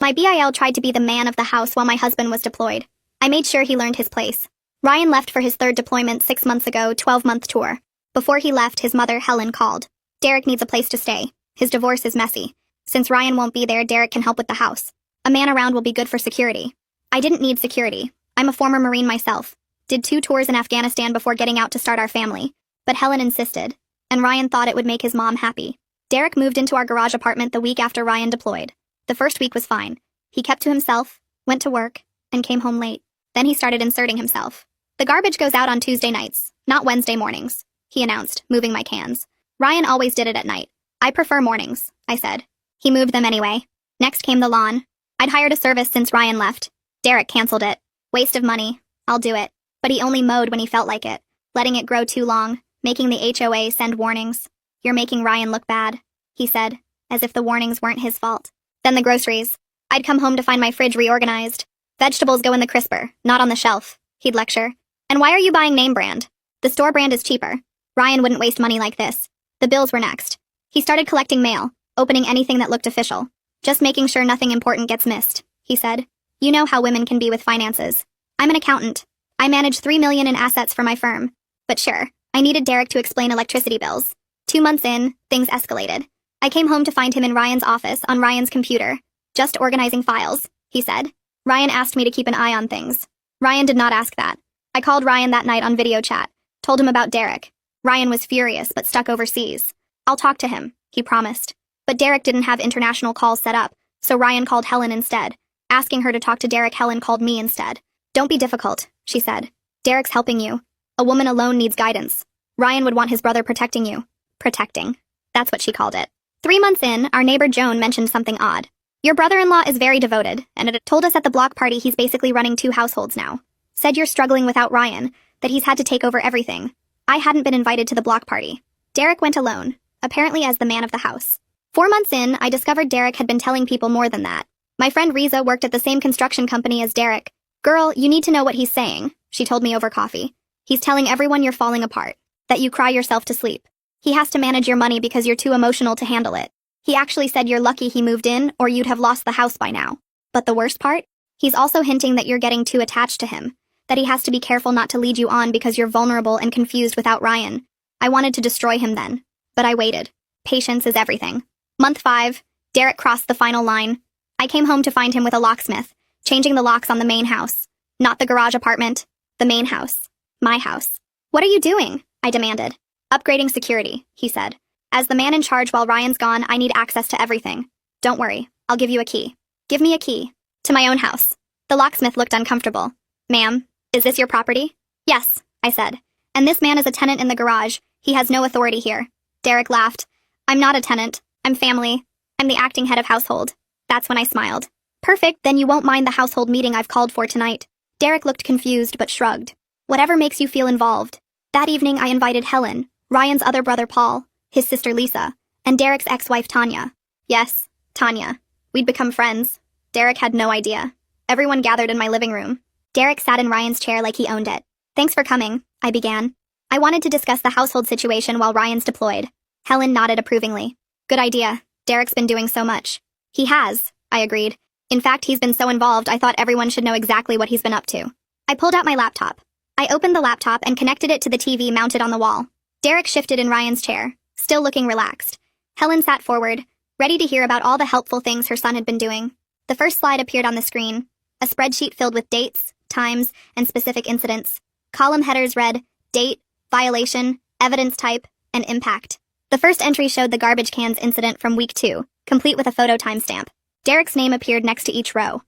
My BIL tried to be the man of the house while my husband was deployed. I made sure he learned his place. Ryan left for his third deployment 6 months ago, 12-month tour. Before he left, his mother, Helen, called. Derek needs a place to stay. His divorce is messy. Since Ryan won't be there, Derek can help with the house. A man around will be good for security. I didn't need security. I'm a former Marine myself. Did 2 tours in Afghanistan before getting out to start our family. But Helen insisted. And Ryan thought it would make his mom happy. Derek moved into our garage apartment the week after Ryan deployed. The first week was fine. He kept to himself, went to work, and came home late. Then he started inserting himself. The garbage goes out on Tuesday nights, not Wednesday mornings, he announced, moving my cans. Ryan always did it at night. I prefer mornings, I said. He moved them anyway. Next came the lawn. I'd hired a service since Ryan left. Derek canceled it. Waste of money. I'll do it. But he only mowed when he felt like it, letting it grow too long, making the HOA send warnings. You're making Ryan look bad, he said, as if the warnings weren't his fault. Then the groceries. I'd come home to find my fridge reorganized. Vegetables go in the crisper, not on the shelf, he'd lecture. And why are you buying name brand? The store brand is cheaper. Ryan wouldn't waste money like this. The bills were next. He started collecting mail, opening anything that looked official. Just making sure nothing important gets missed, he said. You know how women can be with finances. I'm an accountant. I manage $3 million in assets for my firm. But sure, I needed Derek to explain electricity bills. 2 months in, things escalated. I came home to find him in Ryan's office on Ryan's computer. Just organizing files, he said. Ryan asked me to keep an eye on things. Ryan did not ask that. I called Ryan that night on video chat, told him about Derek. Ryan was furious but stuck overseas. I'll talk to him, he promised. But Derek didn't have international calls set up, so Ryan called Helen instead. Asking her to talk to Derek, Helen called me instead. Don't be difficult, she said. Derek's helping you. A woman alone needs guidance. Ryan would want his brother protecting you. Protecting. That's what she called it. 3 months in, our neighbor Joan mentioned something odd. Your brother-in-law is very devoted, and it told us at the block party he's basically running 2 households now. Said you're struggling without Ryan, that he's had to take over everything. I hadn't been invited to the block party. Derek went alone, apparently as the man of the house. 4 months in, I discovered Derek had been telling people more than that. My friend Riza worked at the same construction company as Derek. Girl, you need to know what he's saying, she told me over coffee. He's telling everyone you're falling apart, that you cry yourself to sleep. He has to manage your money because you're too emotional to handle it. He actually said you're lucky he moved in or you'd have lost the house by now. But the worst part? He's also hinting that you're getting too attached to him, that he has to be careful not to lead you on because you're vulnerable and confused without Ryan. I wanted to destroy him then, but I waited. Patience is everything. Month 5, Derek crossed the final line. I came home to find him with a locksmith, changing the locks on the main house. Not the garage apartment, the main house. My house. What are you doing? I demanded. Upgrading security, he said. As the man in charge while Ryan's gone, I need access to everything. Don't worry, I'll give you a key. Give me a key. To my own house. The locksmith looked uncomfortable. Ma'am, is this your property? Yes, I said. And this man is a tenant in the garage. He has no authority here. Derek laughed. I'm not a tenant. I'm family. I'm the acting head of household. That's when I smiled. Perfect, then you won't mind the household meeting I've called for tonight. Derek looked confused but shrugged. Whatever makes you feel involved. That evening I invited Helen, Ryan's other brother Paul, his sister Lisa, and Derek's ex-wife Tanya. Yes, Tanya. We'd become friends. Derek had no idea. Everyone gathered in my living room. Derek sat in Ryan's chair like he owned it. Thanks for coming, I began. I wanted to discuss the household situation while Ryan's deployed. Helen nodded approvingly. Good idea. Derek's been doing so much. He has, I agreed. In fact, he's been so involved I thought everyone should know exactly what he's been up to. I pulled out my laptop. I opened the laptop and connected it to the TV mounted on the wall. Derek shifted in Ryan's chair, still looking relaxed. Helen sat forward, ready to hear about all the helpful things her son had been doing. The first slide appeared on the screen, a spreadsheet filled with dates, times, and specific incidents. Column headers read, date, violation, evidence type, and impact. The first entry showed the garbage cans incident from week 2, complete with a photo timestamp. Derek's name appeared next to each row.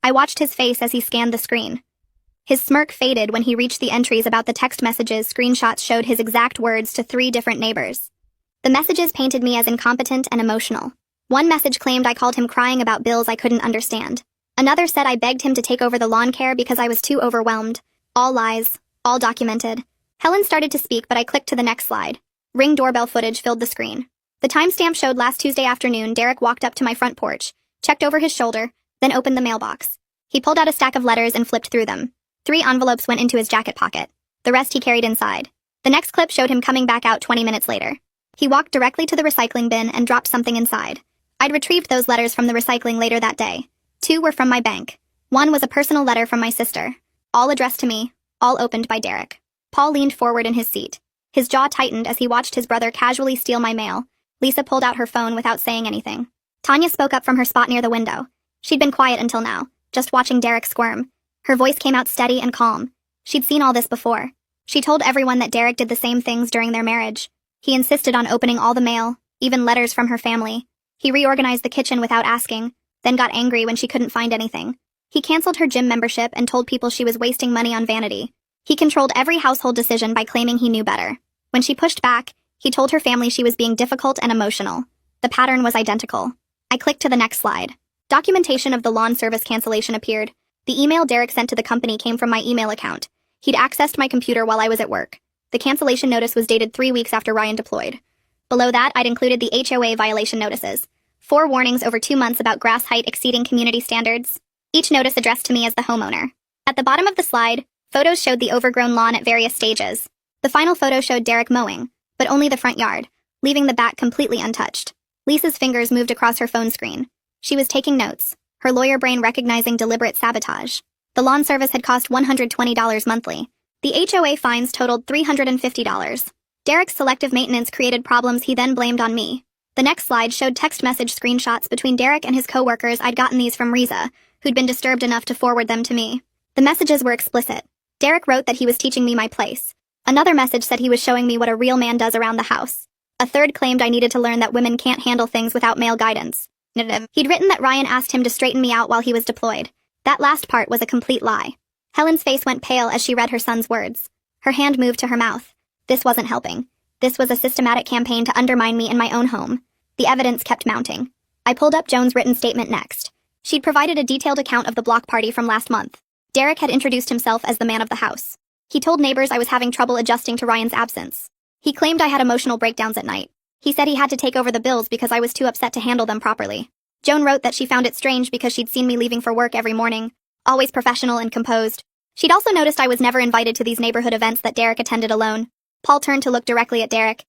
I watched his face as he scanned the screen. His smirk faded when he reached the entries about the text messages. Screenshots showed his exact words to 3 different neighbors. The messages painted me as incompetent and emotional. One message claimed I called him crying about bills I couldn't understand. Another said I begged him to take over the lawn care because I was too overwhelmed. All lies, all documented. Helen started to speak, but I clicked to the next slide. Ring doorbell footage filled the screen. The timestamp showed last Tuesday afternoon. Derek walked up to my front porch, checked over his shoulder, then opened the mailbox. He pulled out a stack of letters and flipped through them. 3 envelopes went into his jacket pocket. The rest he carried inside. The next clip showed him coming back out 20 minutes later. He walked directly to the recycling bin and dropped something inside. I'd retrieved those letters from the recycling later that day. 2 were from my bank. 1 was a personal letter from my sister, all addressed to me, all opened by Derek. Paul leaned forward in his seat. His jaw tightened as he watched his brother casually steal my mail. Lisa pulled out her phone without saying anything. Tanya spoke up from her spot near the window. She'd been quiet until now, just watching Derek squirm. Her voice came out steady and calm. She'd seen all this before. She told everyone that Derek did the same things during their marriage. He insisted on opening all the mail, even letters from her family. He reorganized the kitchen without asking, then got angry when she couldn't find anything. He canceled her gym membership and told people she was wasting money on vanity. He controlled every household decision by claiming he knew better. When she pushed back, he told her family she was being difficult and emotional. The pattern was identical. I clicked to the next slide. Documentation of the lawn service cancellation appeared. The email Derek sent to the company came from my email account. He'd accessed my computer while I was at work. The cancellation notice was dated 3 weeks after Ryan deployed. Below that, I'd included the HOA violation notices. 4 warnings over 2 months about grass height exceeding community standards. Each notice addressed to me as the homeowner. At the bottom of the slide, photos showed the overgrown lawn at various stages. The final photo showed Derek mowing, but only the front yard, leaving the back completely untouched. Lisa's fingers moved across her phone screen. She was taking notes, her lawyer brain recognizing deliberate sabotage. The lawn service had cost $120 monthly. The HOA fines totaled $350. Derek's selective maintenance created problems he then blamed on me. The next slide showed text message screenshots between Derek and his co-workers. I'd gotten these from Riza, who'd been disturbed enough to forward them to me. The messages were explicit. Derek wrote that he was teaching me my place. Another message said he was showing me what a real man does around the house. A third claimed I needed to learn that women can't handle things without male guidance. He'd written that Ryan asked him to straighten me out while he was deployed. That last part was a complete lie. Helen's face went pale as she read her son's words. Her hand moved to her mouth. This wasn't helping. This was a systematic campaign to undermine me in my own home. The evidence kept mounting. I pulled up Joan's written statement next. She'd provided a detailed account of the block party from last month. Derek had introduced himself as the man of the house. He told neighbors I was having trouble adjusting to Ryan's absence. He claimed I had emotional breakdowns at night. He said he had to take over the bills because I was too upset to handle them properly. Joan wrote that she found it strange because she'd seen me leaving for work every morning, always professional and composed. She'd also noticed I was never invited to these neighborhood events that Derek attended alone. Paul turned to look directly at Derek.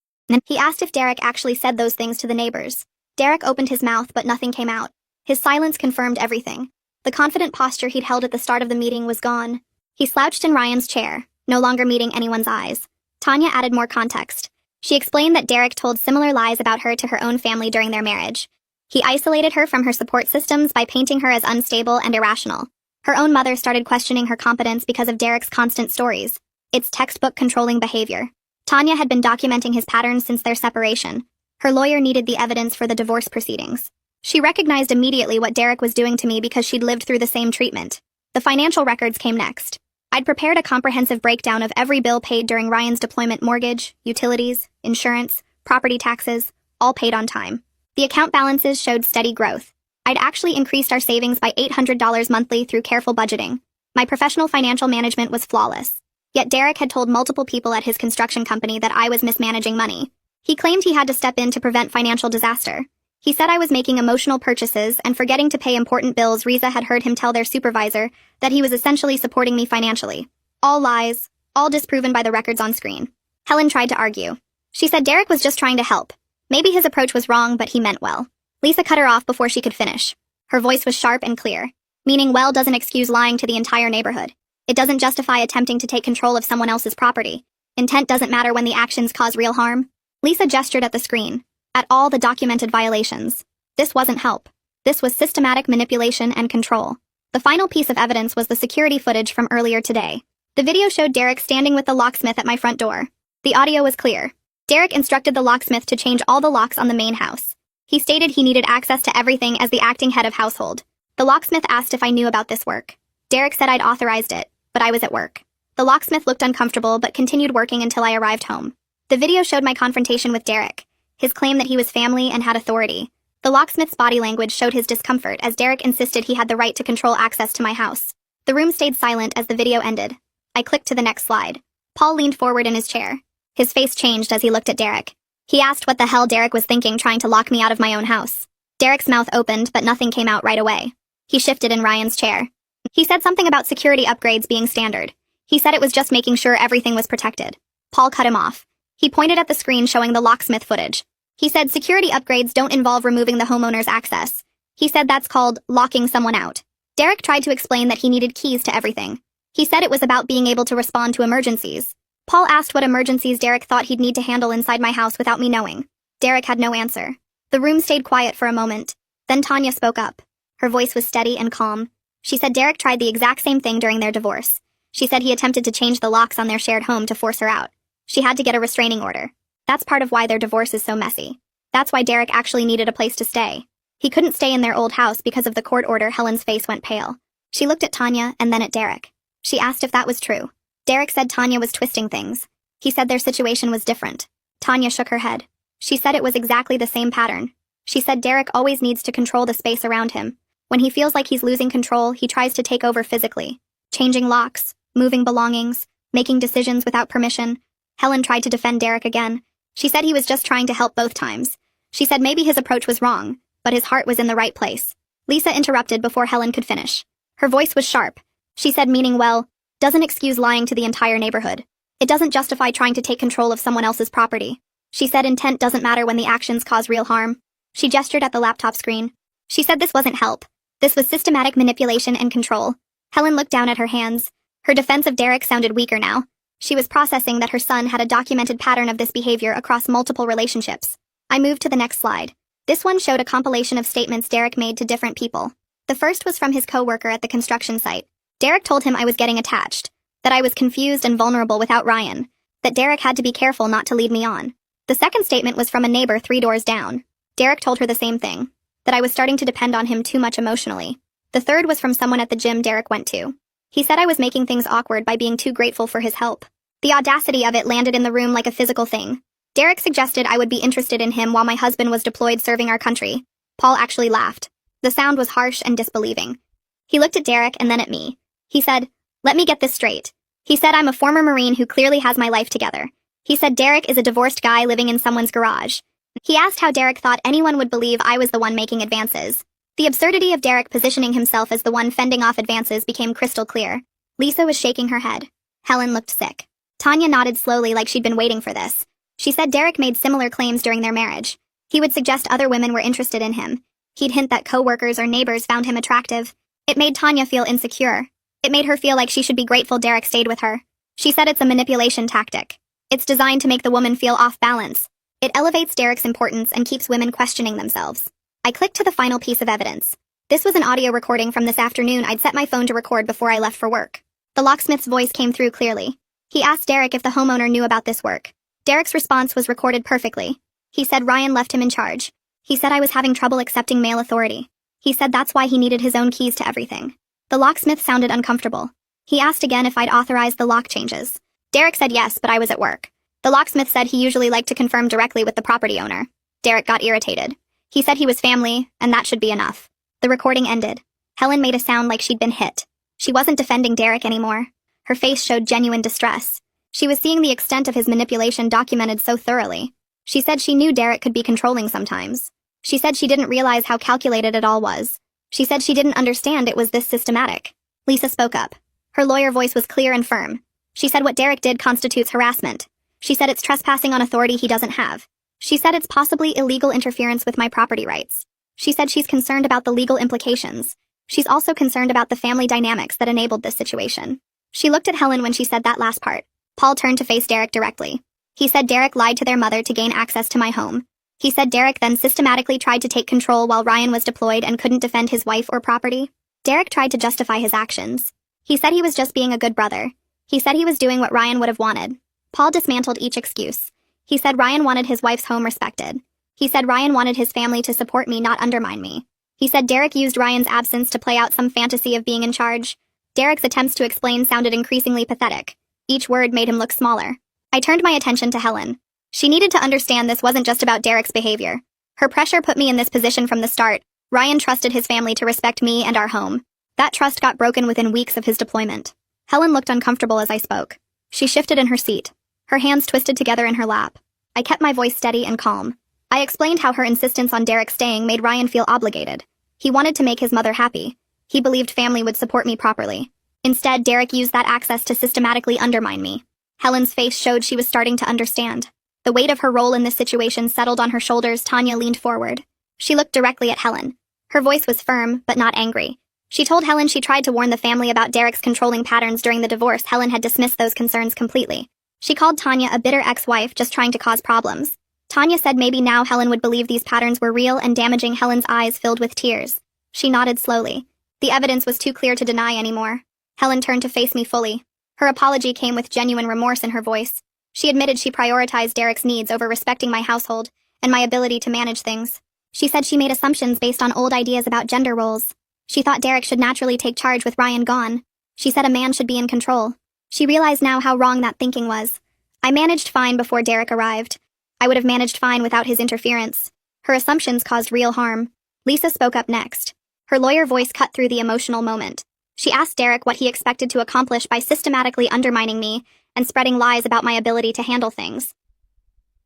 He asked if Derek actually said those things to the neighbors. Derek opened his mouth, but nothing came out. His silence confirmed everything. The confident posture he'd held at the start of the meeting was gone. He slouched in Ryan's chair, no longer meeting anyone's eyes. Tanya added more context. She explained that Derek told similar lies about her to her own family during their marriage. He isolated her from her support systems by painting her as unstable and irrational. Her own mother started questioning her competence because of Derek's constant stories. It's textbook controlling behavior. Tanya had been documenting his patterns since their separation. Her lawyer needed the evidence for the divorce proceedings. She recognized immediately what Derek was doing to me because she'd lived through the same treatment. The financial records came next. I'd prepared a comprehensive breakdown of every bill paid during Ryan's deployment: mortgage, utilities, insurance, property taxes, all paid on time. The account balances showed steady growth. I'd actually increased our savings by $800 monthly through careful budgeting. My professional financial management was flawless. Yet Derek had told multiple people at his construction company that I was mismanaging money. He claimed he had to step in to prevent financial disaster. He said I was making emotional purchases and forgetting to pay important bills. Riza had heard him tell their supervisor that he was essentially supporting me financially. All lies, all disproven by the records on screen. Helen tried to argue. She said Derek was just trying to help. Maybe his approach was wrong, but he meant well. Lisa cut her off before she could finish. Her voice was sharp and clear, meaning well doesn't excuse lying to the entire neighborhood. It doesn't justify attempting to take control of someone else's property. Intent doesn't matter when the actions cause real harm. Lisa gestured at the screen, at all the documented violations. This wasn't help. This was systematic manipulation and control. The final piece of evidence was the security footage from earlier today. The video showed Derek standing with the locksmith at my front door. The audio was clear. Derek instructed the locksmith to change all the locks on the main house. He stated he needed access to everything as the acting head of household. The locksmith asked if I knew about this work. Derek said I'd authorized it, but I was at work. The locksmith looked uncomfortable but continued working until I arrived home. The video showed my confrontation with Derek, his claim that he was family and had authority. The locksmith's body language showed his discomfort as Derek insisted he had the right to control access to my house. The room stayed silent as the video ended. I clicked to the next slide. Paul leaned forward in his chair. His face changed as he looked at Derek. He asked what the hell Derek was thinking trying to lock me out of my own house. Derek's mouth opened, but nothing came out right away. He shifted in Ryan's chair. He said something about security upgrades being standard. He said it was just making sure everything was protected. Paul cut him off. He pointed at the screen showing the locksmith footage. He said security upgrades don't involve removing the homeowner's access. He said that's called locking someone out. Derek tried to explain that he needed keys to everything. He said it was about being able to respond to emergencies. Paul asked what emergencies Derek thought he'd need to handle inside my house without me knowing. Derek had no answer. The room stayed quiet for a moment. Then Tanya spoke up. Her voice was steady and calm. She said Derek tried the exact same thing during their divorce. She said he attempted to change the locks on their shared home to force her out. She had to get a restraining order. That's part of why their divorce is so messy. That's why Derek actually needed a place to stay. He couldn't stay in their old house because of the court order. Helen's face went pale. She looked at Tanya and then at Derek. She asked if that was true. Derek said Tanya was twisting things. He said their situation was different. Tanya shook her head. She said it was exactly the same pattern. She said Derek always needs to control the space around him. When he feels like he's losing control, he tries to take over physically. Changing locks, moving belongings, making decisions without permission. Helen tried to defend Derek again. She said he was just trying to help both times. She said maybe his approach was wrong, but his heart was in the right place. Lisa interrupted before Helen could finish. Her voice was sharp. She said meaning well, doesn't excuse lying to the entire neighborhood. It doesn't justify trying to take control of someone else's property. She said intent doesn't matter when the actions cause real harm. She gestured at the laptop screen. She said this wasn't help. This was systematic manipulation and control. Helen looked down at her hands. Her defense of Derek sounded weaker now. She was processing that her son had a documented pattern of this behavior across multiple relationships. I moved to the next slide. This one showed a compilation of statements Derek made to different people. The first was from his co-worker at the construction site. Derek told him I was getting attached, that I was confused and vulnerable without Ryan, that Derek had to be careful not to lead me on. The second statement was from a neighbor 3 doors down. Derek told her the same thing, that I was starting to depend on him too much emotionally. The third was from someone at the gym Derek went to. He said I was making things awkward by being too grateful for his help. The audacity of it landed in the room like a physical thing. Derek suggested I would be interested in him while my husband was deployed serving our country. Paul actually laughed. The sound was harsh and disbelieving. He looked at Derek and then at me. He said, "Let me get this straight." He said I'm a former Marine who clearly has my life together. He said Derek is a divorced guy living in someone's garage. He asked how Derek thought anyone would believe I was the one making advances. The absurdity of Derek positioning himself as the one fending off advances became crystal clear. Lisa was shaking her head. Helen looked sick. Tanya nodded slowly like she'd been waiting for this. She said Derek made similar claims during their marriage. He would suggest other women were interested in him. He'd hint that co-workers or neighbors found him attractive. It made Tanya feel insecure. It made her feel like she should be grateful Derek stayed with her. She said it's a manipulation tactic. It's designed to make the woman feel off balance. It elevates Derek's importance and keeps women questioning themselves. I clicked to the final piece of evidence. This was an audio recording from this afternoon I'd set my phone to record before I left for work. The locksmith's voice came through clearly. He asked Derek if the homeowner knew about this work. Derek's response was recorded perfectly. He said Ryan left him in charge. He said I was having trouble accepting male authority. He said that's why he needed his own keys to everything. The locksmith sounded uncomfortable. He asked again if I'd authorized the lock changes. Derek said yes, but I was at work. The locksmith said he usually liked to confirm directly with the property owner. Derek got irritated. He said he was family, and that should be enough. The recording ended. Helen made a sound like she'd been hit. She wasn't defending Derek anymore. Her face showed genuine distress. She was seeing the extent of his manipulation documented so thoroughly. She said she knew Derek could be controlling sometimes. She said she didn't realize how calculated it all was. She said she didn't understand it was this systematic. Lisa spoke up. Her lawyer voice was clear and firm. She said what Derek did constitutes harassment. She said it's trespassing on authority he doesn't have. She said it's possibly illegal interference with my property rights. She said she's concerned about the legal implications. She's also concerned about the family dynamics that enabled this situation. She looked at Helen when she said that last part. Paul turned to face Derek directly. He said Derek lied to their mother to gain access to my home. He said Derek then systematically tried to take control while Ryan was deployed and couldn't defend his wife or property. Derek tried to justify his actions. He said he was just being a good brother. He said he was doing what Ryan would have wanted. Paul dismantled each excuse. He said Ryan wanted his wife's home respected. He said Ryan wanted his family to support me, not undermine me. He said Derek used Ryan's absence to play out some fantasy of being in charge. Derek's attempts to explain sounded increasingly pathetic. Each word made him look smaller. I turned my attention to Helen. She needed to understand this wasn't just about Derek's behavior. Her pressure put me in this position from the start. Ryan trusted his family to respect me and our home. That trust got broken within weeks of his deployment. Helen looked uncomfortable as I spoke. She shifted in her seat. Her hands twisted together in her lap. I kept my voice steady and calm. I explained how her insistence on Derek staying made Ryan feel obligated. He wanted to make his mother happy. He believed family would support me properly. Instead, Derek used that access to systematically undermine me. Helen's face showed she was starting to understand. The weight of her role in this situation settled on her shoulders. Tanya leaned forward. She looked directly at Helen. Her voice was firm, but not angry. She told Helen she tried to warn the family about Derek's controlling patterns during the divorce. Helen had dismissed those concerns completely. She called Tanya a bitter ex-wife just trying to cause problems. Tanya said maybe now Helen would believe these patterns were real and damaging. Helen's eyes filled with tears. She nodded slowly. The evidence was too clear to deny anymore. Helen turned to face me fully. Her apology came with genuine remorse in her voice. She admitted she prioritized Derek's needs over respecting my household and my ability to manage things. She said she made assumptions based on old ideas about gender roles. She thought Derek should naturally take charge with Ryan gone. She said a man should be in control. She realized now how wrong that thinking was. I managed fine before Derek arrived. I would have managed fine without his interference. Her assumptions caused real harm. Lisa spoke up next. Her lawyer voice cut through the emotional moment. She asked Derek what he expected to accomplish by systematically undermining me and spreading lies about my ability to handle things.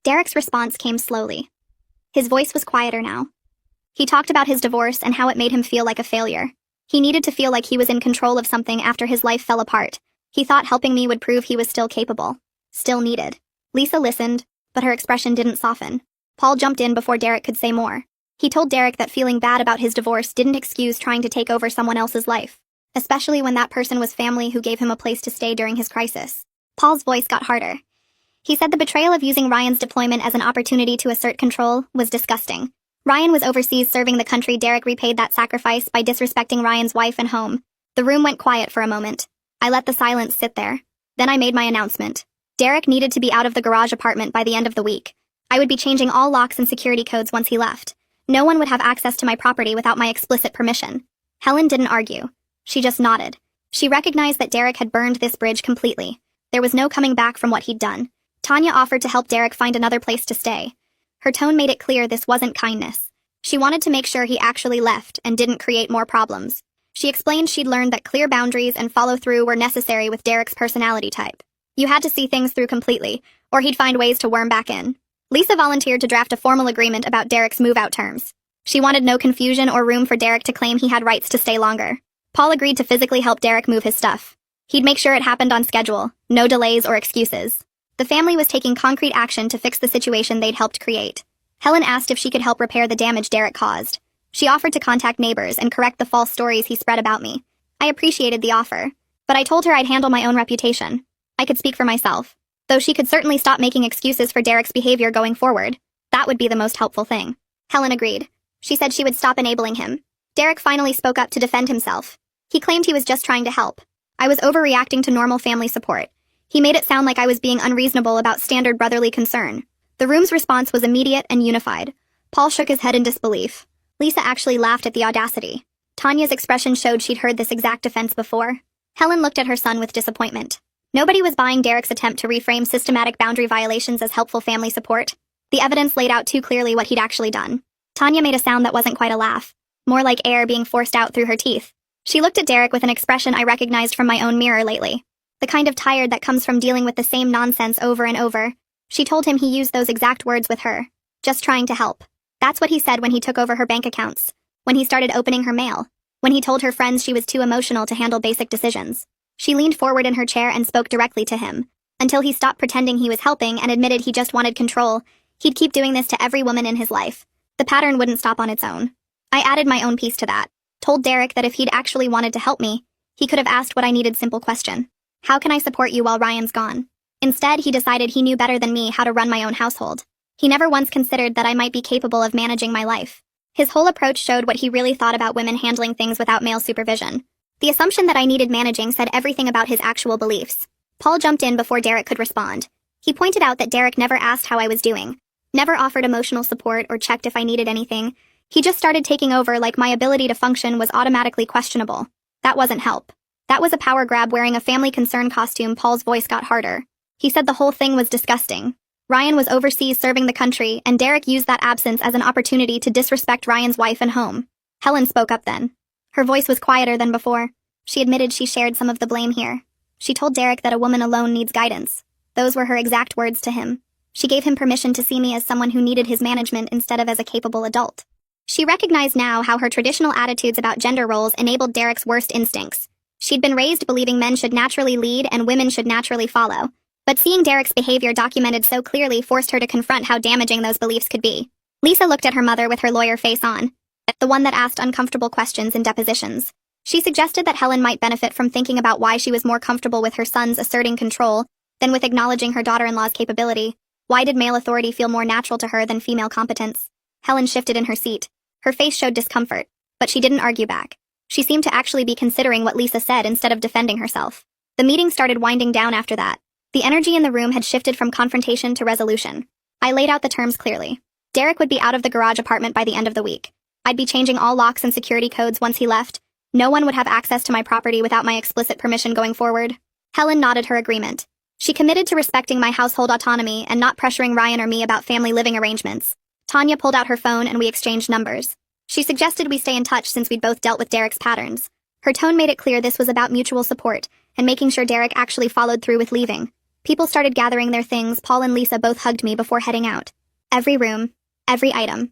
Derek's response came slowly. His voice was quieter now. He talked about his divorce and how it made him feel like a failure. He needed to feel like he was in control of something after his life fell apart. He thought helping me would prove he was still capable, still needed. Lisa listened, but her expression didn't soften. Paul jumped in before Derek could say more. He told Derek that feeling bad about his divorce didn't excuse trying to take over someone else's life, especially when that person was family who gave him a place to stay during his crisis. Paul's voice got harder. He said the betrayal of using Ryan's deployment as an opportunity to assert control was disgusting. Ryan was overseas serving the country. Derek repaid that sacrifice by disrespecting Ryan's wife and home. The room went quiet for a moment. I let the silence sit there. Then I made my announcement. Derek needed to be out of the garage apartment by the end of the week. I would be changing all locks and security codes once he left. No one would have access to my property without my explicit permission. Helen didn't argue. She just nodded. She recognized that Derek had burned this bridge completely. There was no coming back from what he'd done. Tanya offered to help Derek find another place to stay. Her tone made it clear this wasn't kindness. She wanted to make sure he actually left and didn't create more problems. She explained she'd learned that clear boundaries and follow-through were necessary with Derek's personality type. You had to see things through completely, or he'd find ways to worm back in. Lisa volunteered to draft a formal agreement about Derek's move-out terms. She wanted no confusion or room for Derek to claim he had rights to stay longer. Paul agreed to physically help Derek move his stuff. He'd make sure it happened on schedule, no delays or excuses. The family was taking concrete action to fix the situation they'd helped create. Helen asked if she could help repair the damage Derek caused. She offered to contact neighbors and correct the false stories he spread about me. I appreciated the offer, but I told her I'd handle my own reputation. I could speak for myself, though she could certainly stop making excuses for Derek's behavior going forward. That would be the most helpful thing. Helen agreed. She said she would stop enabling him. Derek finally spoke up to defend himself. He claimed he was just trying to help. I was overreacting to normal family support. He made it sound like I was being unreasonable about standard brotherly concern. The room's response was immediate and unified. Paul shook his head in disbelief. Lisa actually laughed at the audacity. Tanya's expression showed she'd heard this exact defense before. Helen looked at her son with disappointment. Nobody was buying Derek's attempt to reframe systematic boundary violations as helpful family support. The evidence laid out too clearly what he'd actually done. Tanya made a sound that wasn't quite a laugh, more like air being forced out through her teeth. She looked at Derek with an expression I recognized from my own mirror lately. The kind of tired that comes from dealing with the same nonsense over and over. She told him he used those exact words with her. Just trying to help. That's what he said when he took over her bank accounts. When he started opening her mail. When he told her friends she was too emotional to handle basic decisions. She leaned forward in her chair and spoke directly to him. Until he stopped pretending he was helping and admitted he just wanted control, he'd keep doing this to every woman in his life. The pattern wouldn't stop on its own. I added my own piece to that. Told Derek that if he'd actually wanted to help me, he could have asked what I needed. Simple question. How can I support you while Ryan's gone? Instead, he decided he knew better than me how to run my own household. He never once considered that I might be capable of managing my life. His whole approach showed what he really thought about women handling things without male supervision. The assumption that I needed managing said everything about his actual beliefs. Paul jumped in before Derek could respond. He pointed out that Derek never asked how I was doing, never offered emotional support or checked if I needed anything. He just started taking over like my ability to function was automatically questionable. That wasn't help. That was a power grab wearing a family concern costume. Paul's voice got harder. He said the whole thing was disgusting. Ryan was overseas serving the country, and Derek used that absence as an opportunity to disrespect Ryan's wife and home. Helen spoke up then. Her voice was quieter than before. She admitted she shared some of the blame here. She told Derek that a woman alone needs guidance. Those were her exact words to him. She gave him permission to see me as someone who needed his management instead of as a capable adult. She recognized now how her traditional attitudes about gender roles enabled Derek's worst instincts. She'd been raised believing men should naturally lead and women should naturally follow. But seeing Derek's behavior documented so clearly forced her to confront how damaging those beliefs could be. Lisa looked at her mother with her lawyer face on. the one that asked uncomfortable questions in depositions. She suggested that Helen might benefit from thinking about why she was more comfortable with her sons asserting control than with acknowledging her daughter-in-law's capability. Why did male authority feel more natural to her than female competence? Helen shifted in her seat. Her face showed discomfort, but she didn't argue back. She seemed to actually be considering what Lisa said instead of defending herself. The meeting started winding down after that. The energy in the room had shifted from confrontation to resolution. I laid out the terms clearly. Derek would be out of the garage apartment by the end of the week. I'd be changing all locks and security codes once he left. No one would have access to my property without my explicit permission going forward. Helen nodded her agreement. She committed to respecting my household autonomy and not pressuring Ryan or me about family living arrangements. Tanya pulled out her phone and we exchanged numbers. She suggested we stay in touch since we'd both dealt with Derek's patterns. Her tone made it clear this was about mutual support and making sure Derek actually followed through with leaving. People started gathering their things. Paul and Lisa both hugged me before heading out. Every room, every item.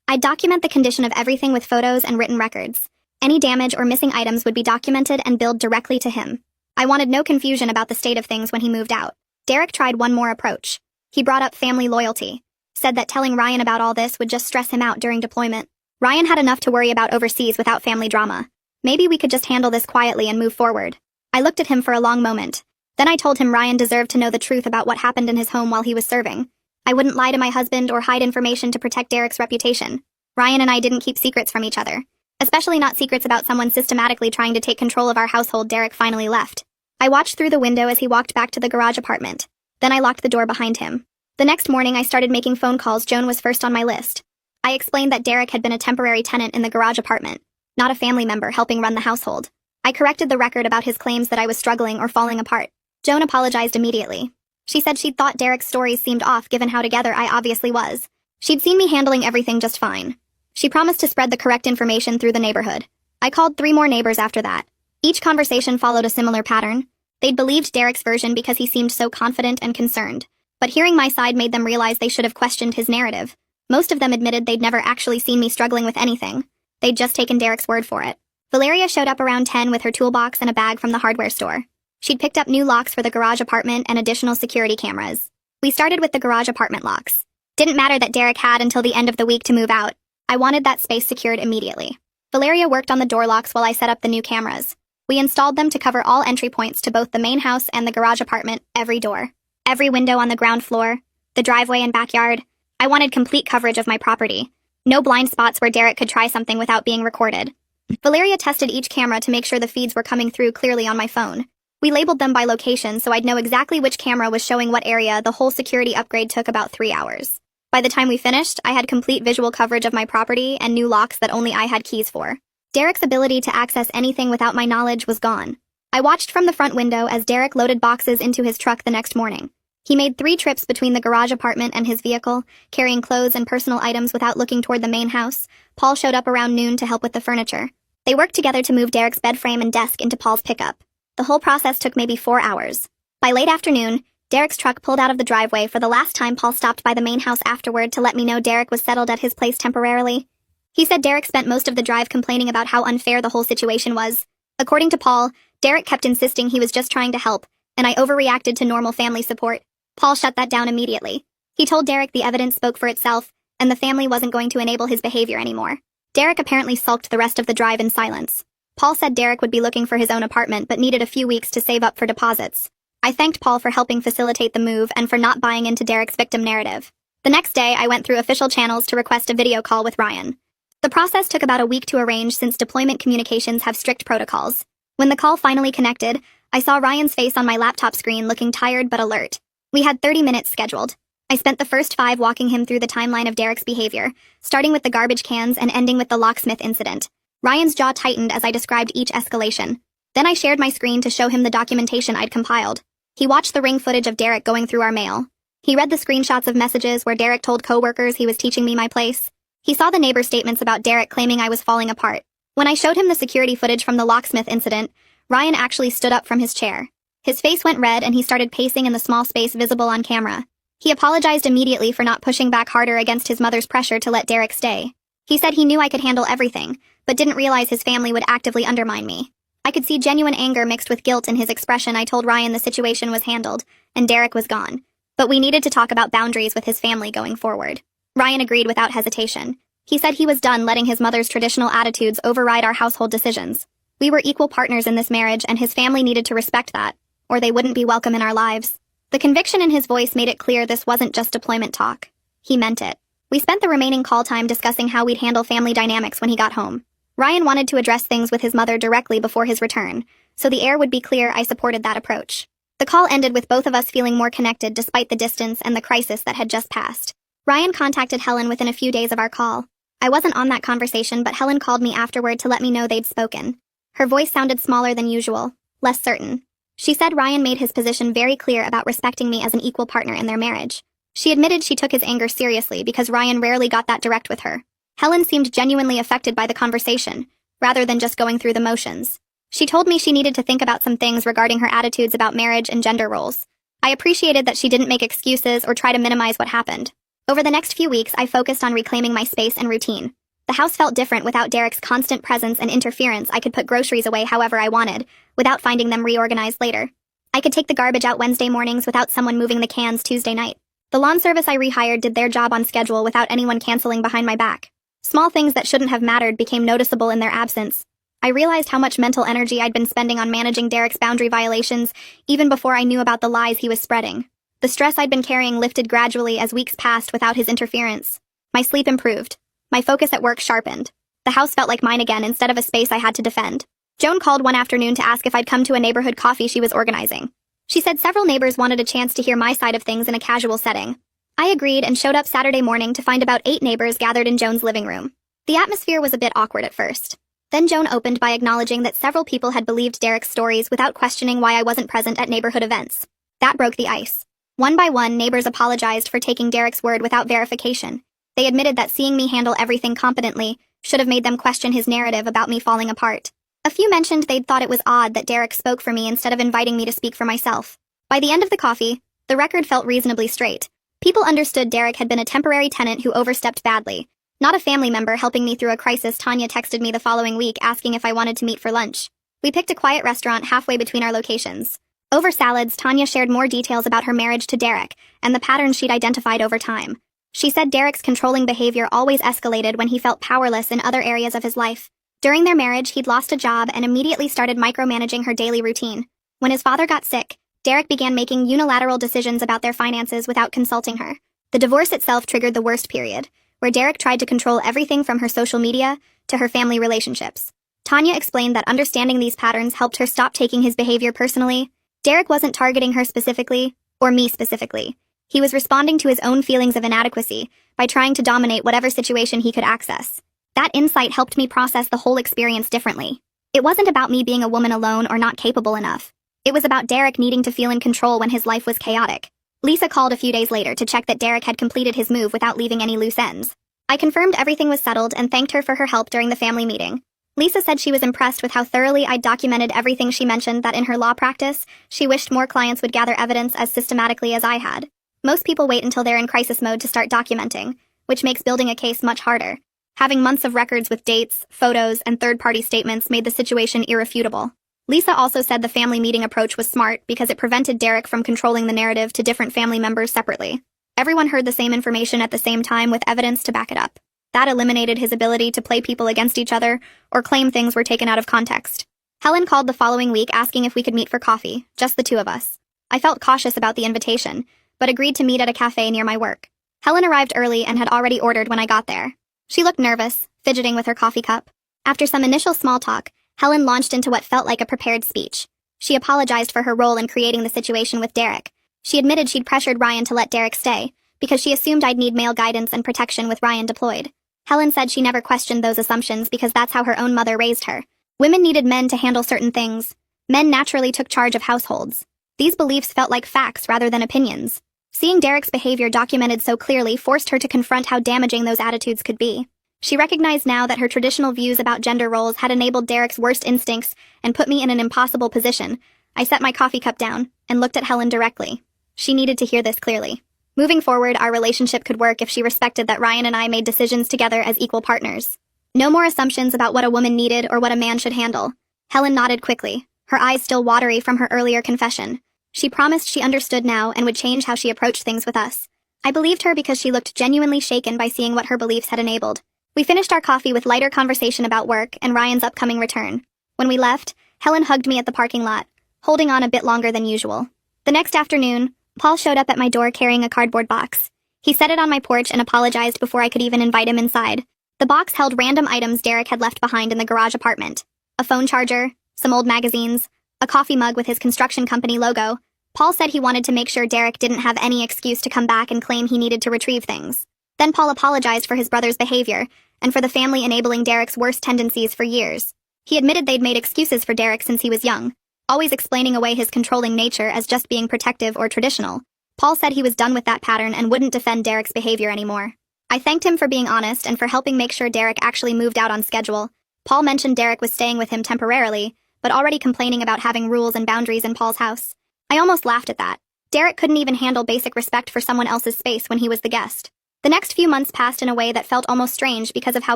I'd document the condition of everything with photos and written records. Any damage or missing items would be documented and billed directly to him. I wanted no confusion about the state of things when he moved out. Derek tried one more approach. He brought up family loyalty, said that telling Ryan about all this would just stress him out during deployment. Ryan had enough to worry about overseas without family drama. Maybe we could just handle this quietly and move forward. I looked at him for a long moment. Then I told him Ryan deserved to know the truth about what happened in his home while he was serving. I wouldn't lie to my husband or hide information to protect Derek's reputation. Ryan and I didn't keep secrets from each other. Especially not secrets about someone systematically trying to take control of our household. Derek finally left. I watched through the window as he walked back to the garage apartment. Then I locked the door behind him. The next morning I started making phone calls. Joan was first on my list. I explained that Derek had been a temporary tenant in the garage apartment, not a family member helping run the household. I corrected the record about his claims that I was struggling or falling apart. Joan apologized immediately. She said she'd thought Derek's stories seemed off given how together I obviously was. She'd seen me handling everything just fine. She promised to spread the correct information through the neighborhood. I called 3 more neighbors after that. Each conversation followed a similar pattern. They'd believed Derek's version because he seemed so confident and concerned. But hearing my side made them realize they should have questioned his narrative. Most of them admitted they'd never actually seen me struggling with anything. They'd just taken Derek's word for it. Valeria showed up around 10 with her toolbox and a bag from the hardware store. She'd picked up new locks for the garage apartment and additional security cameras. We started with the garage apartment locks. Didn't matter that Derek had until the end of the week to move out. I wanted that space secured immediately. Valeria worked on the door locks while I set up the new cameras. We installed them to cover all entry points to both the main house and the garage apartment, every door, every window on the ground floor, the driveway and backyard. I wanted complete coverage of my property. No blind spots where Derek could try something without being recorded. Valeria tested each camera to make sure the feeds were coming through clearly on my phone. We labeled them by location so I'd know exactly which camera was showing what area. The whole security upgrade took about 3 hours. By the time we finished, I had complete visual coverage of my property and new locks that only I had keys for. Derek's ability to access anything without my knowledge was gone. I watched from the front window as Derek loaded boxes into his truck the next morning. He made 3 trips between the garage apartment and his vehicle, carrying clothes and personal items without looking toward the main house. Paul showed up around noon to help with the furniture. They worked together to move Derek's bed frame and desk into Paul's pickup. The whole process took maybe 4 hours. By late afternoon, Derek's truck pulled out of the driveway. For the last time, Paul stopped by the main house afterward to let me know Derek was settled at his place temporarily. He said Derek spent most of the drive complaining about how unfair the whole situation was. According to Paul, Derek kept insisting he was just trying to help, and I overreacted to normal family support. Paul shut that down immediately. He told Derek the evidence spoke for itself, and the family wasn't going to enable his behavior anymore. Derek apparently sulked the rest of the drive in silence. Paul said Derek would be looking for his own apartment but needed a few weeks to save up for deposits. I thanked Paul for helping facilitate the move and for not buying into Derek's victim narrative. The next day, I went through official channels to request a video call with Ryan. The process took about a week to arrange since deployment communications have strict protocols. When the call finally connected, I saw Ryan's face on my laptop screen looking tired but alert. We had 30 minutes scheduled. I spent the first 5 walking him through the timeline of Derek's behavior, starting with the garbage cans and ending with the locksmith incident. Ryan's jaw tightened as I described each escalation. Then I shared my screen to show him the documentation I'd compiled. He watched the ring footage of Derek going through our mail. He read the screenshots of messages where Derek told coworkers he was teaching me my place. He saw the neighbor statements about Derek claiming I was falling apart. When I showed him the security footage from the locksmith incident, Ryan actually stood up from his chair. His face went red and he started pacing in the small space visible on camera. He apologized immediately for not pushing back harder against his mother's pressure to let Derek stay. He said he knew I could handle everything, but didn't realize his family would actively undermine me. I could see genuine anger mixed with guilt in his expression. I told Ryan the situation was handled, and Derek was gone. But we needed to talk about boundaries with his family going forward. Ryan agreed without hesitation. He said he was done letting his mother's traditional attitudes override our household decisions. We were equal partners in this marriage, and his family needed to respect that, or they wouldn't be welcome in our lives. The conviction in his voice made it clear this wasn't just deployment talk. He meant it. We spent the remaining call time discussing how we'd handle family dynamics when he got home. Ryan wanted to address things with his mother directly before his return, so the air would be clear I supported that approach. The call ended with both of us feeling more connected despite the distance and the crisis that had just passed. Ryan contacted Helen within a few days of our call. I wasn't on that conversation, but Helen called me afterward to let me know they'd spoken. Her voice sounded smaller than usual, less certain. She said Ryan made his position very clear about respecting me as an equal partner in their marriage. She admitted she took his anger seriously because Ryan rarely got that direct with her. Helen seemed genuinely affected by the conversation, rather than just going through the motions. She told me she needed to think about some things regarding her attitudes about marriage and gender roles. I appreciated that she didn't make excuses or try to minimize what happened. Over the next few weeks, I focused on reclaiming my space and routine. The house felt different without Derek's constant presence and interference. I could put groceries away however I wanted, without finding them reorganized later. I could take the garbage out Wednesday mornings without someone moving the cans Tuesday night. The lawn service I rehired did their job on schedule without anyone canceling behind my back. Small things that shouldn't have mattered became noticeable in their absence. I realized how much mental energy I'd been spending on managing Derek's boundary violations, even before I knew about the lies he was spreading. The stress I'd been carrying lifted gradually as weeks passed without his interference. My sleep improved. My focus at work sharpened. The house felt like mine again instead of a space I had to defend. Joan called one afternoon to ask if I'd come to a neighborhood coffee she was organizing. She said several neighbors wanted a chance to hear my side of things in a casual setting. I agreed and showed up Saturday morning to find about 8 neighbors gathered in Joan's living room. The atmosphere was a bit awkward at first. Then Joan opened by acknowledging that several people had believed Derek's stories without questioning why I wasn't present at neighborhood events. That broke the ice. One by one, neighbors apologized for taking Derek's word without verification. They admitted that seeing me handle everything competently should have made them question his narrative about me falling apart. A few mentioned they'd thought it was odd that Derek spoke for me instead of inviting me to speak for myself. By the end of the coffee, the record felt reasonably straight. People understood Derek had been a temporary tenant who overstepped badly, not a family member helping me through a crisis. Tanya texted me the following week asking if I wanted to meet for lunch. We picked a quiet restaurant halfway between our locations. Over salads, Tanya shared more details about her marriage to Derek and the patterns she'd identified over time. She said Derek's controlling behavior always escalated when he felt powerless in other areas of his life. During their marriage, he'd lost a job and immediately started micromanaging her daily routine. When his father got sick, Derek began making unilateral decisions about their finances without consulting her. The divorce itself triggered the worst period, where Derek tried to control everything from her social media to her family relationships. Tanya explained that understanding these patterns helped her stop taking his behavior personally. Derek wasn't targeting her specifically, or me specifically. He was responding to his own feelings of inadequacy by trying to dominate whatever situation he could access. That insight helped me process the whole experience differently. It wasn't about me being a woman alone or not capable enough. It was about Derek needing to feel in control when his life was chaotic. Lisa called a few days later to check that Derek had completed his move without leaving any loose ends. I confirmed everything was settled and thanked her for her help during the family meeting. Lisa said she was impressed with how thoroughly I'd documented everything. She mentioned that in her law practice, she wished more clients would gather evidence as systematically as I had. Most people wait until they're in crisis mode to start documenting, which makes building a case much harder. Having months of records with dates, photos, and third-party statements made the situation irrefutable. Lisa also said the family meeting approach was smart because it prevented Derek from controlling the narrative to different family members separately. Everyone heard the same information at the same time with evidence to back it up. That eliminated his ability to play people against each other or claim things were taken out of context. Helen called the following week asking if we could meet for coffee, just the two of us. I felt cautious about the invitation, but agreed to meet at a cafe near my work. Helen arrived early and had already ordered when I got there. She looked nervous, fidgeting with her coffee cup. After some initial small talk, Helen launched into what felt like a prepared speech. She apologized for her role in creating the situation with Derek. She admitted she'd pressured Ryan to let Derek stay, because she assumed I'd need male guidance and protection with Ryan deployed. Helen said she never questioned those assumptions because that's how her own mother raised her. Women needed men to handle certain things. Men naturally took charge of households. These beliefs felt like facts rather than opinions. Seeing Derek's behavior documented so clearly forced her to confront how damaging those attitudes could be. She recognized now that her traditional views about gender roles had enabled Derek's worst instincts and put me in an impossible position. I set my coffee cup down and looked at Helen directly. She needed to hear this clearly. Moving forward, our relationship could work if she respected that Ryan and I made decisions together as equal partners. No more assumptions about what a woman needed or what a man should handle. Helen nodded quickly, her eyes still watery from her earlier confession. She promised she understood now and would change how she approached things with us. I believed her because she looked genuinely shaken by seeing what her beliefs had enabled. We finished our coffee with lighter conversation about work and Ryan's upcoming return. When we left, Helen hugged me at the parking lot, holding on a bit longer than usual. The next afternoon, Paul showed up at my door carrying a cardboard box. He set it on my porch and apologized before I could even invite him inside. The box held random items Derek had left behind in the garage apartment. A phone charger, some old magazines, a coffee mug with his construction company logo. Paul said he wanted to make sure Derek didn't have any excuse to come back and claim he needed to retrieve things. Then Paul apologized for his brother's behavior and for the family enabling Derek's worst tendencies for years. He admitted they'd made excuses for Derek since he was young, always explaining away his controlling nature as just being protective or traditional. Paul said he was done with that pattern and wouldn't defend Derek's behavior anymore. I thanked him for being honest and for helping make sure Derek actually moved out on schedule. Paul mentioned Derek was staying with him temporarily, but already complaining about having rules and boundaries in Paul's house. I almost laughed at that. Derek couldn't even handle basic respect for someone else's space when he was the guest. The next few months passed in a way that felt almost strange because of how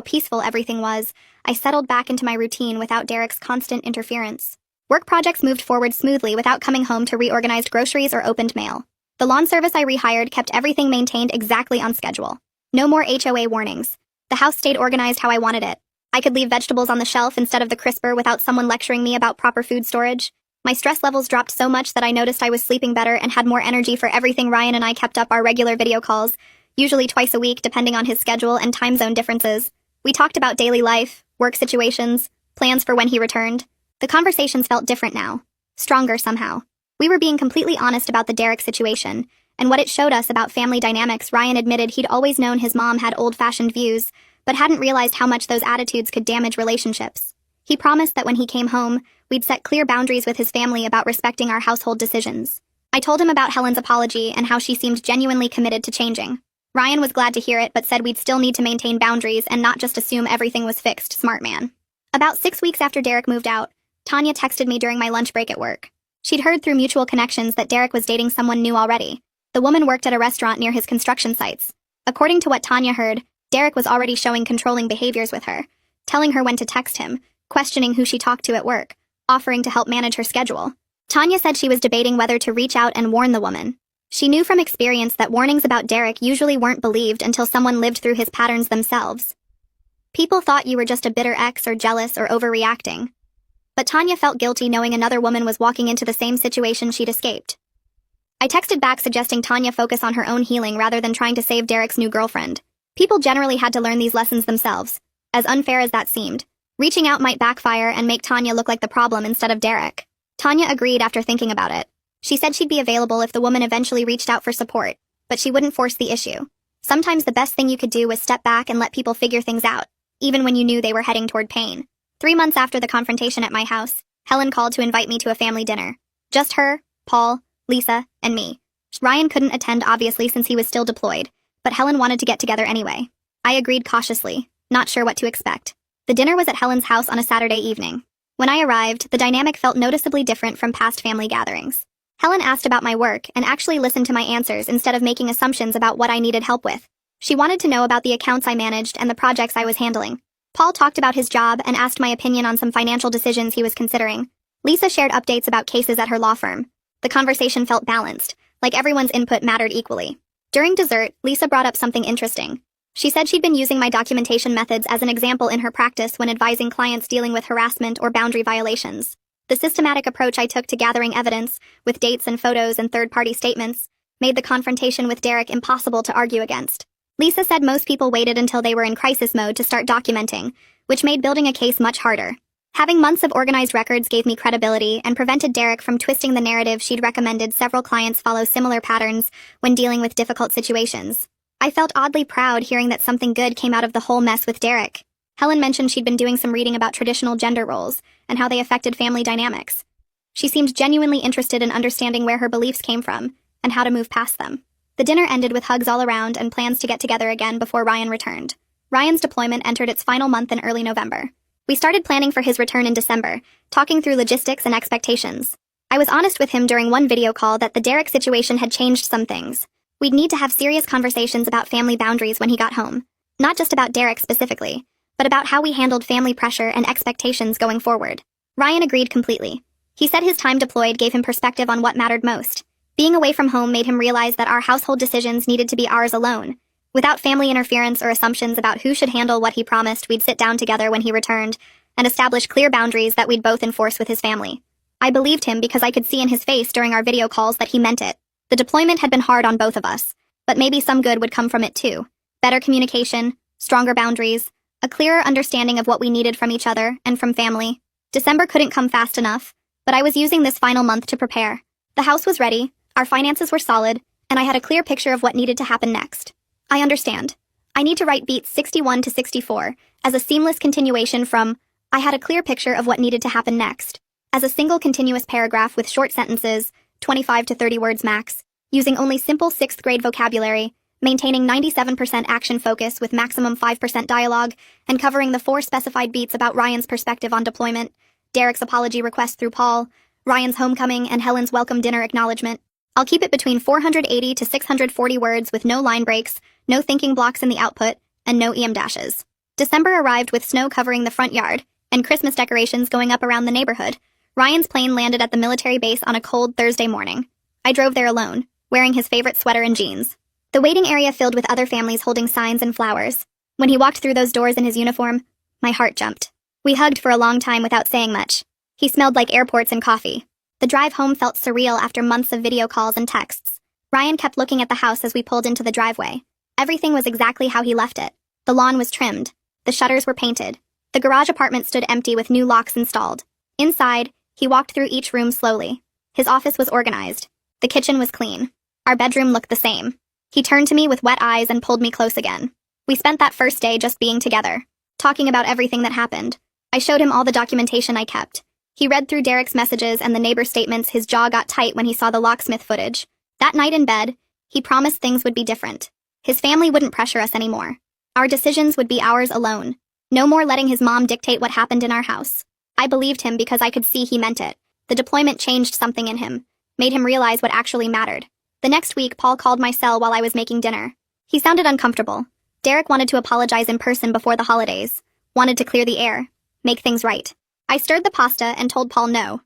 peaceful everything was. I settled back into my routine without Derek's constant interference. Work projects moved forward smoothly without coming home to reorganized groceries or opened mail. The lawn service I rehired kept everything maintained exactly on schedule. No more HOA warnings. The house stayed organized how I wanted it. I could leave vegetables on the shelf instead of the crisper without someone lecturing me about proper food storage. My stress levels dropped so much that I noticed I was sleeping better and had more energy for everything. Ryan and I kept up our regular video calls, usually twice a week depending on his schedule and time zone differences. We talked about daily life, work situations, plans for when he returned. The conversations felt different now, stronger somehow. We were being completely honest about the Derek situation and what it showed us about family dynamics. Ryan admitted he'd always known his mom had old-fashioned views, but hadn't realized how much those attitudes could damage relationships. He promised that when he came home, we'd set clear boundaries with his family about respecting our household decisions. I told him about Helen's apology and how she seemed genuinely committed to changing. Ryan was glad to hear it, but said we'd still need to maintain boundaries and not just assume everything was fixed. Smart man. About 6 weeks after Derek moved out, Tanya texted me during my lunch break at work. She'd heard through mutual connections that Derek was dating someone new already. The woman worked at a restaurant near his construction sites. According to what Tanya heard, Derek was already showing controlling behaviors with her, telling her when to text him, questioning who she talked to at work, offering to help manage her schedule. Tanya said she was debating whether to reach out and warn the woman. She knew from experience that warnings about Derek usually weren't believed until someone lived through his patterns themselves. People thought you were just a bitter ex or jealous or overreacting. But Tanya felt guilty knowing another woman was walking into the same situation she'd escaped. I texted back suggesting Tanya focus on her own healing rather than trying to save Derek's new girlfriend. People generally had to learn these lessons themselves, as unfair as that seemed. Reaching out might backfire and make Tanya look like the problem instead of Derek. Tanya agreed after thinking about it. She said she'd be available if the woman eventually reached out for support, but she wouldn't force the issue. Sometimes the best thing you could do was step back and let people figure things out, even when you knew they were heading toward pain. 3 months after the confrontation at my house, Helen called to invite me to a family dinner. Just her, Paul, Lisa, and me. Ryan couldn't attend obviously since he was still deployed, but Helen wanted to get together anyway. I agreed cautiously, not sure what to expect. The dinner was at Helen's house on a Saturday evening. When I arrived, the dynamic felt noticeably different from past family gatherings. Helen asked about my work and actually listened to my answers instead of making assumptions about what I needed help with. She wanted to know about the accounts I managed and the projects I was handling. Paul talked about his job and asked my opinion on some financial decisions he was considering. Lisa shared updates about cases at her law firm. The conversation felt balanced, like everyone's input mattered equally. During dessert, Lisa brought up something interesting. She said she'd been using my documentation methods as an example in her practice when advising clients dealing with harassment or boundary violations. The systematic approach I took to gathering evidence, with dates and photos and third-party statements, made the confrontation with Derek impossible to argue against. Lisa said most people waited until they were in crisis mode to start documenting, which made building a case much harder. Having months of organized records gave me credibility and prevented Derek from twisting the narrative. She'd recommended several clients follow similar patterns when dealing with difficult situations. I felt oddly proud hearing that something good came out of the whole mess with Derek. Helen mentioned she'd been doing some reading about traditional gender roles and how they affected family dynamics. She seemed genuinely interested in understanding where her beliefs came from and how to move past them. The dinner ended with hugs all around and plans to get together again before Ryan returned. Ryan's deployment entered its final month in early November. We started planning for his return in December, talking through logistics and expectations. I was honest with him during one video call that the Derek situation had changed some things. We'd need to have serious conversations about family boundaries when he got home. Not just about Derek specifically, but about how we handled family pressure and expectations going forward. Ryan agreed completely. He said his time deployed gave him perspective on what mattered most. Being away from home made him realize that our household decisions needed to be ours alone, Without family interference or assumptions about who should handle what he promised, we'd sit down together when he returned and establish clear boundaries that we'd both enforce with his family. I believed him because I could see in his face during our video calls that he meant it. The deployment had been hard on both of us, but maybe some good would come from it too. Better communication, stronger boundaries, a clearer understanding of what we needed from each other and from family. December couldn't come fast enough, but I was using this final month to prepare. The house was ready, our finances were solid, and I had a clear picture of what needed to happen next. I understand. I need to write beats 61 to 64 as a seamless continuation from I had a clear picture of what needed to happen next, as a single continuous paragraph with short sentences, 25 to 30 words max, using only simple 6th grade vocabulary, maintaining 97% action focus with maximum 5% dialogue, and covering the 4 specified beats about Ryan's perspective on deployment, Derek's apology request through Paul, Ryan's homecoming, and Helen's welcome dinner acknowledgement. I'll keep it between 480 to 640 words with no line breaks, no thinking blocks in the output, and no EM dashes. December arrived with snow covering the front yard, and Christmas decorations going up around the neighborhood. Ryan's plane landed at the military base on a cold Thursday morning. I drove there alone, wearing his favorite sweater and jeans. The waiting area filled with other families holding signs and flowers. When he walked through those doors in his uniform, my heart jumped. We hugged for a long time without saying much. He smelled like airports and coffee. The drive home felt surreal after months of video calls and texts. Ryan kept looking at the house as we pulled into the driveway. Everything was exactly how he left it. The lawn was trimmed. The shutters were painted. The garage apartment stood empty with new locks installed. Inside, he walked through each room slowly. His office was organized. The kitchen was clean. Our bedroom looked the same. He turned to me with wet eyes and pulled me close again. We spent that first day just being together, talking about everything that happened. I showed him all the documentation I kept. He read through Derek's messages and the neighbor statements. His jaw got tight when he saw the locksmith footage. That night in bed, he promised things would be different. His family wouldn't pressure us anymore. Our decisions would be ours alone. No more letting his mom dictate what happened in our house. I believed him because I could see he meant it. The deployment changed something in him, made him realize what actually mattered. The next week, Paul called my cell while I was making dinner. He sounded uncomfortable. Derek wanted to apologize in person before the holidays, wanted to clear the air, make things right. I stirred the pasta and told Paul no.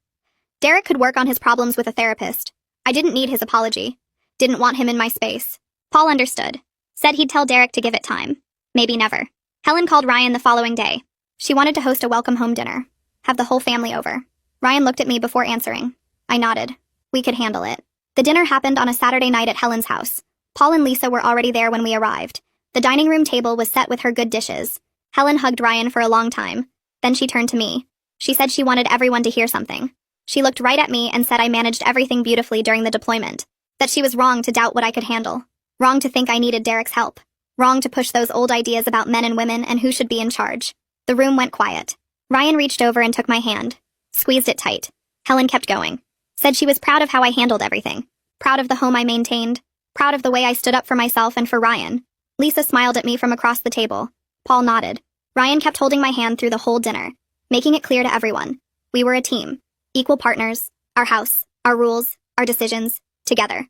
Derek could work on his problems with a therapist. I didn't need his apology. Didn't want him in my space. Paul understood. Said he'd tell Derek to give it time. Maybe never. Helen called Ryan the following day. She wanted to host a welcome home dinner. Have the whole family over. Ryan looked at me before answering. I nodded. We could handle it. The dinner happened on a Saturday night at Helen's house. Paul and Lisa were already there when we arrived. The dining room table was set with her good dishes. Helen hugged Ryan for a long time. Then she turned to me. She said she wanted everyone to hear something. She looked right at me and said I managed everything beautifully during the deployment. That she was wrong to doubt what I could handle. Wrong to think I needed Derek's help. Wrong to push those old ideas about men and women and who should be in charge. The room went quiet. Ryan reached over and took my hand. Squeezed it tight. Helen kept going. Said she was proud of how I handled everything. Proud of the home I maintained. Proud of the way I stood up for myself and for Ryan. Lisa smiled at me from across the table. Paul nodded. Ryan kept holding my hand through the whole dinner, making it clear to everyone. We were a team. Equal partners. Our house. Our rules. Our decisions. Together.